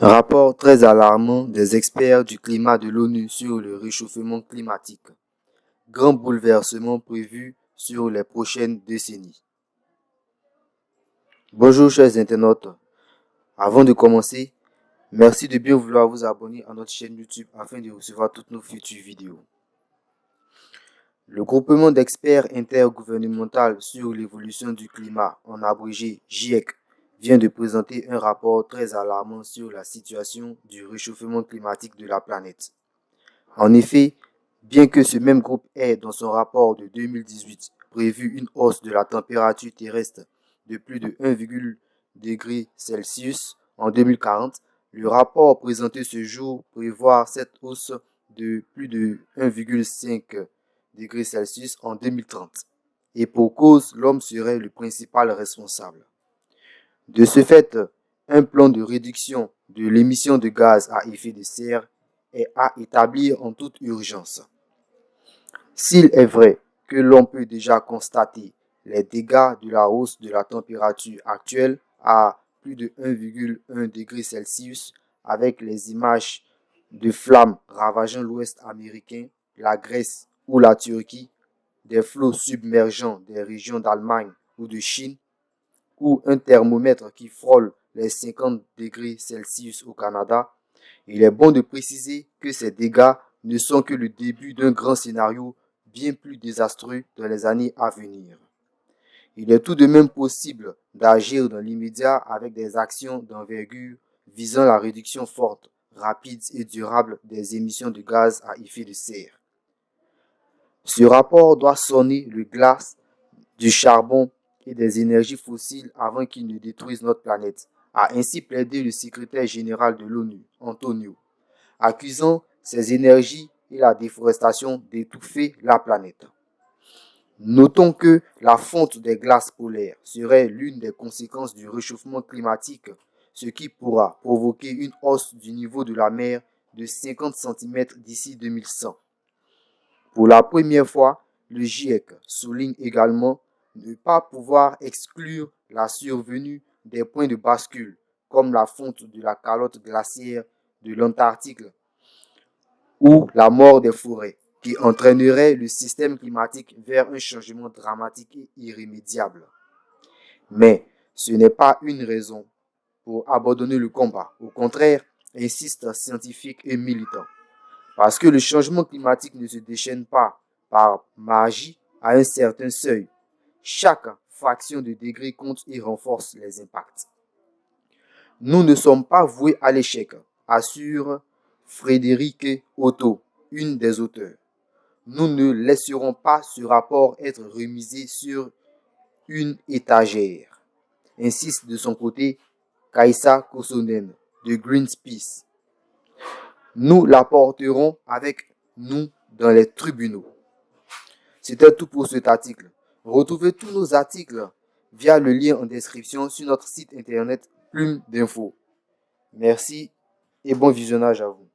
Rapport très alarmant des experts du climat de l'ONU sur le réchauffement climatique. Grand bouleversement prévu sur les prochaines décennies. Bonjour chers internautes. Avant de commencer, merci de bien vouloir vous abonner à notre chaîne YouTube afin de recevoir toutes nos futures vidéos. Le groupement d'experts intergouvernemental sur l'évolution du climat, en abrégé GIEC, vient de présenter un rapport très alarmant sur la situation du réchauffement climatique de la planète. En effet, bien que ce même groupe ait, dans son rapport de 2018, prévu une hausse de la température terrestre de plus de 1,0 degré Celsius en 2040, le rapport présenté ce jour prévoit cette hausse de plus de 1,5 degré Celsius en 2030. Et pour cause, l'homme serait le principal responsable. De ce fait, un plan de réduction de l'émission de gaz à effet de serre est à établir en toute urgence. S'il est vrai que l'on peut déjà constater les dégâts de la hausse de la température actuelle à plus de 1,1 degré Celsius avec les images de flammes ravageant l'Ouest américain, la Grèce ou la Turquie, des flots submergeants des régions d'Allemagne ou de Chine, ou un thermomètre qui frôle les 50 degrés Celsius au Canada, il est bon de préciser que ces dégâts ne sont que le début d'un grand scénario bien plus désastreux dans les années à venir. Il est tout de même possible d'agir dans l'immédiat avec des actions d'envergure visant la réduction forte, rapide et durable des émissions de gaz à effet de serre. Ce rapport doit sonner le glas du charbon et des énergies fossiles avant qu'ils ne détruisent notre planète, a ainsi plaidé le secrétaire général de l'ONU, Antonio, accusant ces énergies et la déforestation d'étouffer la planète. Notons que la fonte des glaces polaires serait l'une des conséquences du réchauffement climatique, ce qui pourra provoquer une hausse du niveau de la mer de 50 cm d'ici 2100. Pour la première fois, le GIEC souligne également ne pas pouvoir exclure la survenue des points de bascule, comme la fonte de la calotte glaciaire de l'Antarctique ou la mort des forêts, qui entraînerait le système climatique vers un changement dramatique et irrémédiable. Mais ce n'est pas une raison pour abandonner le combat. Au contraire, insistent scientifiques et militants. Parce que le changement climatique ne se déchaîne pas par magie à un certain seuil. Chaque fraction de degré compte et renforce les impacts. Nous ne sommes pas voués à l'échec, assure Frédéric Otto, une des auteurs. Nous ne laisserons pas ce rapport être remisé sur une étagère, insiste de son côté Kaisa Kosonen de Greenpeace. Nous l'apporterons avec nous dans les tribunaux. C'était tout pour cet article. Retrouvez tous nos articles via le lien en description sur notre site internet Plume d'Info. Merci et bon visionnage à vous.